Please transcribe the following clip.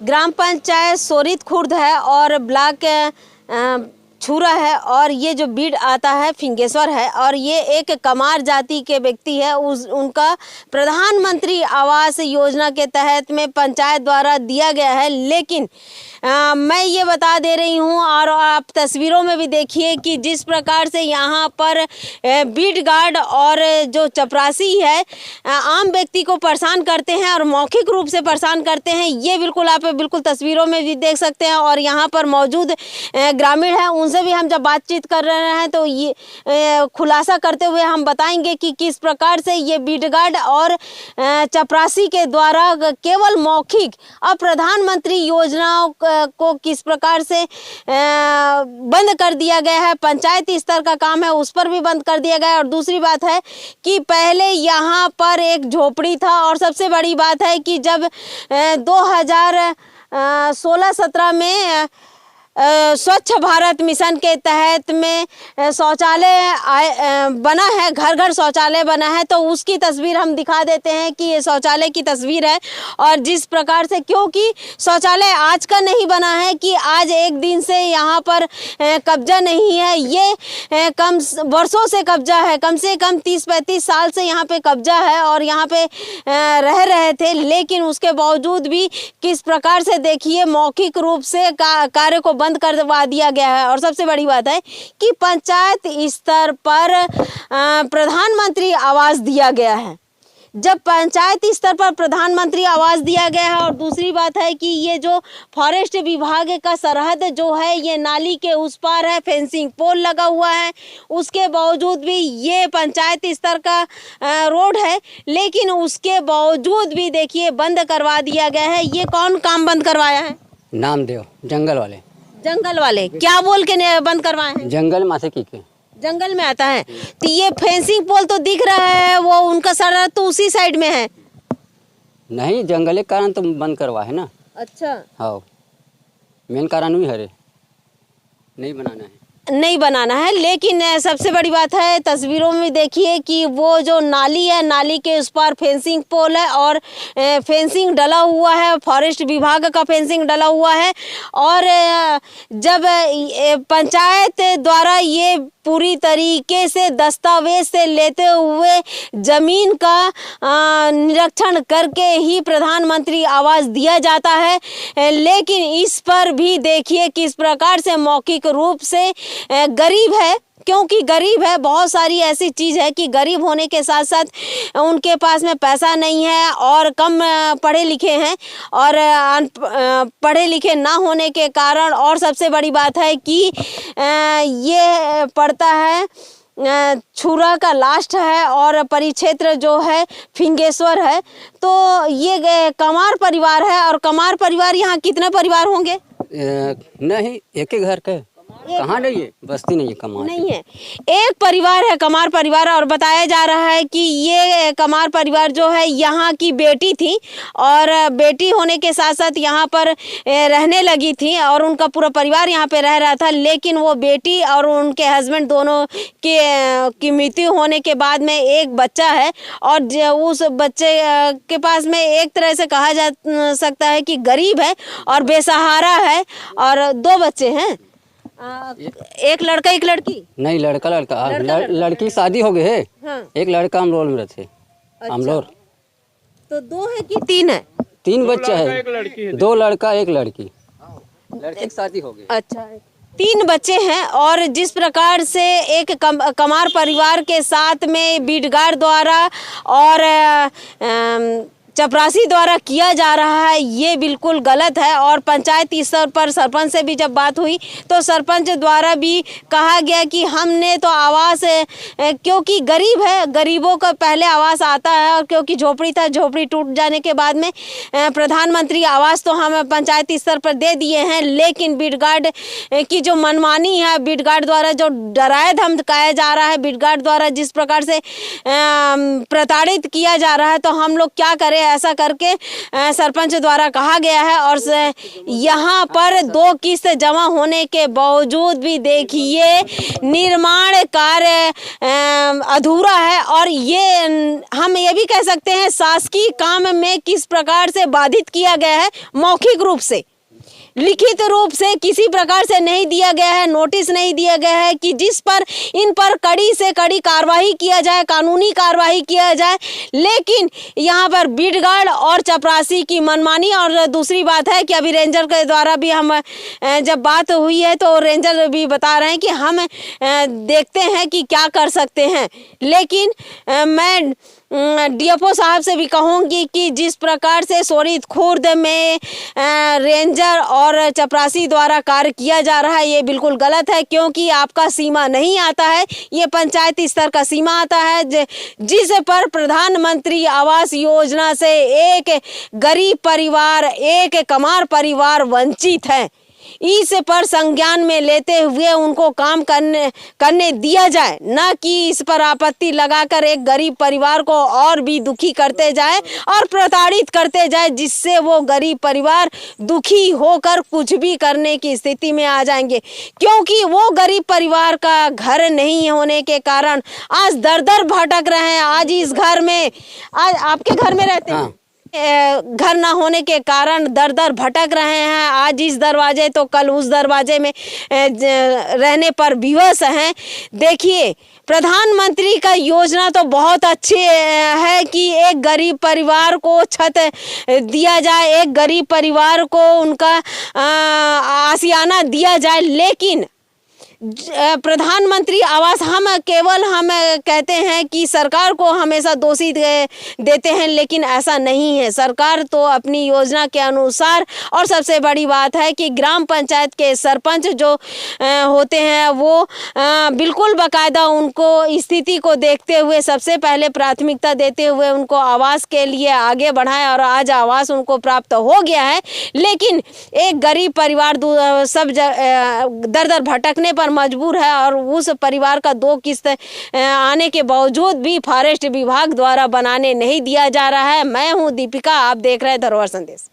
ग्राम पंचायत सोरित खुर्द है और ब्लॉक छुरा है और ये जो बीड आता है फिंगेश्वर है और ये एक कमार जाति के व्यक्ति है। उनका प्रधानमंत्री आवास योजना के तहत में पंचायत द्वारा दिया गया है। लेकिन मैं ये बता दे रही हूँ और आप तस्वीरों में भी देखिए कि जिस प्रकार से यहाँ पर बीड गार्ड और जो चपरासी है आम व्यक्ति को परेशान करते हैं और मौखिक रूप से परेशान करते हैं। ये बिल्कुल आप बिल्कुल तस्वीरों में भी देख सकते हैं। और यहाँ पर मौजूद ग्रामीण हैं, उनसे भी हम जब बातचीत कर रहे हैं तो ये खुलासा करते हुए हम बताएंगे कि किस प्रकार से ये बीड गार्ड और चपरासी के द्वारा केवल मौखिक और प्रधानमंत्री योजनाओं को किस प्रकार से बंद कर दिया गया है। पंचायत स्तर का काम है उस पर भी बंद कर दिया गया है। और दूसरी बात है कि पहले यहाँ पर एक झोपड़ी था और सबसे बड़ी बात है कि जब 2016-17 में स्वच्छ भारत मिशन के तहत में शौचालय बना है, घर घर शौचालय बना है, तो उसकी तस्वीर हम दिखा देते हैं कि ये शौचालय की तस्वीर है। और जिस प्रकार से, क्योंकि शौचालय आज का नहीं बना है कि आज एक दिन से यहाँ पर कब्जा नहीं है, ये कम वर्षों से कब्जा है, कम से कम 30-35 साल से यहाँ पे कब्जा है और यहाँ पे रह रहे थे। लेकिन उसके बावजूद भी किस प्रकार से देखिए मौखिक रूप से कार्य को बंद करवा दिया गया है। और सबसे बड़ी बात है कि पंचायत स्तर पर प्रधानमंत्री आवास दिया गया है। जब पंचायत स्तर पर प्रधानमंत्री आवास दिया गया है और दूसरी बात है कि ये जो फॉरेस्ट विभाग का सरहद जो है ये नाली के उस पार है, फेंसिंग पोल लगा हुआ है, उसके बावजूद भी ये पंचायत स्तर का रोड है। लेकिन उसके बावजूद भी देखिए बंद करवा दिया गया है। ये कौन काम बंद करवाया है? नामदेव जंगल वाले क्या बोल के बंद करवाए हैं? जंगल माथे की के जंगल में आता है। तो ये फेंसिंग पोल तो दिख रहा है, वो उनका सरहद तो उसी साइड में है। नहीं, जंगल के कारण तो बंद करवा है ना। अच्छा, हाँ, मेन कारण वही है, नहीं बनाना है। लेकिन सबसे बड़ी बात है तस्वीरों में देखिए कि वो जो नाली है, नाली के उस पार फेंसिंग पोल है और फेंसिंग डला हुआ है, फॉरेस्ट विभाग का फेंसिंग डला हुआ है। और जब पंचायत द्वारा ये पूरी तरीके से दस्तावेज से लेते हुए जमीन का निरीक्षण करके ही प्रधानमंत्री आवास दिया जाता है। लेकिन इस पर भी देखिए किस प्रकार से मौखिक रूप से गरीब है, क्योंकि गरीब है, बहुत सारी ऐसी चीज़ है कि गरीब होने के साथ साथ उनके पास में पैसा नहीं है और कम पढ़े लिखे हैं और पढ़े लिखे ना होने के कारण। और सबसे बड़ी बात है कि ये पड़ता है छुरा का लास्ट है और परिक्षेत्र जो है फिंगेश्वर है। तो ये कमार परिवार है और कमार परिवार यहाँ कितने परिवार होंगे? नहीं, एक ही घर के, कहाँ नहीं है, बस्ती नहीं है, कमार नहीं है, एक परिवार है कमार परिवार। और बताया जा रहा है कि ये कमार परिवार जो है यहाँ की बेटी थी और बेटी होने के साथ साथ यहाँ पर रहने लगी थी और उनका पूरा परिवार यहाँ पे रह रहा था। लेकिन वो बेटी और उनके हस्बैंड दोनों की मृत्यु होने के बाद में एक बच्चा है और उस बच्चे के पास में एक तरह से कहा जा सकता है कि गरीब है और बेसहारा है। और 2 बच्चे हैं, एक लड़का एक लड़की। नहीं, लड़का लड़की शादी हो गई है। हाँ। एक लड़का अमलोर में रहते। अच्छा। अमलोर तो 2 है कि 3 है? 3 बच्चा है, 2 लड़का 1 लड़की। लड़के की शादी हो गई। अच्छा, 3 बच्चे हैं। और जिस प्रकार से एक कमार परिवार के साथ में बीड गार्ड द्वारा और चपरासी द्वारा किया जा रहा है, ये बिल्कुल गलत है। और पंचायत स्तर पर सरपंच से भी जब बात हुई तो सरपंच द्वारा भी कहा गया कि हमने तो आवास, क्योंकि गरीब है, गरीबों का पहले आवास आता है और क्योंकि झोपड़ी था, झोपड़ी टूट जाने के बाद में प्रधानमंत्री आवास तो हम पंचायत स्तर पर दे दिए हैं। लेकिन बीड गार्ड की जो मनमानी है, बीड गार्ड द्वारा जो डराया धमकाया जा रहा है, बीड गार्ड द्वारा जिस प्रकार से प्रताड़ित किया जा रहा है, तो हम लोग क्या करें? ऐसा करके सरपंच द्वारा कहा गया है। और यहाँ पर 2 किस्त जमा होने के बावजूद भी देखिए निर्माण कार्य अधूरा है। और ये हम ये भी कह सकते हैं शासकीय काम में किस प्रकार से बाधित किया गया है, मौखिक रूप से, लिखित रूप से किसी प्रकार से नहीं दिया गया है, नोटिस नहीं दिया गया है कि जिस पर इन पर कड़ी से कड़ी कार्रवाई किया जाए, कानूनी कार्रवाई किया जाए। लेकिन यहाँ पर बीडगार्ड और चपरासी की मनमानी। और दूसरी बात है कि अभी रेंजर के द्वारा भी हम जब बात हुई है तो रेंजर भी बता रहे हैं कि हम देखते हैं कि क्या कर सकते हैं। लेकिन मैं डीएफओ साहब से भी कहूँगी कि जिस प्रकार से सोरीत खुर्द में रेंजर और चपरासी द्वारा कार्य किया जा रहा है ये बिल्कुल गलत है, क्योंकि आपका सीमा नहीं आता है, ये पंचायत स्तर का सीमा आता है जिस पर प्रधानमंत्री आवास योजना से एक गरीब परिवार, एक कमार परिवार वंचित है। इस पर संज्ञान में लेते हुए उनको काम करने दिया जाए, न कि इस पर आपत्ति लगाकर एक गरीब परिवार को और भी दुखी करते जाए और प्रताड़ित करते जाए, जिससे वो गरीब परिवार दुखी होकर कुछ भी करने की स्थिति में आ जाएंगे। क्योंकि वो गरीब परिवार का घर नहीं होने के कारण आज दर दर भटक रहे हैं। आज इस घर में, आज आपके घर में रहते हैं, घर ना होने के कारण दर दर भटक रहे हैं। आज इस दरवाजे तो कल उस दरवाजे में रहने पर विवश हैं। देखिए प्रधानमंत्री का योजना तो बहुत अच्छी है कि एक गरीब परिवार को छत दिया जाए, एक गरीब परिवार को उनका आशियाना दिया जाए। लेकिन प्रधानमंत्री आवास हम कहते हैं कि सरकार को हमेशा दोषी देते हैं, लेकिन ऐसा नहीं है। सरकार तो अपनी योजना के अनुसार, और सबसे बड़ी बात है कि ग्राम पंचायत के सरपंच जो होते हैं वो बिल्कुल बाकायदा उनको स्थिति को देखते हुए सबसे पहले प्राथमिकता देते हुए उनको आवास के लिए आगे बढ़ाए, और आज आवास उनको प्राप्त हो गया है। लेकिन एक गरीब परिवार सब दर दर भटकने पर मजबूर है, और उस परिवार का 2 किस्त आने के बावजूद भी फॉरेस्ट विभाग द्वारा बनाने नहीं दिया जा रहा है। मैं हूं दीपिका, आप देख रहे हैं धरोहर संदेश।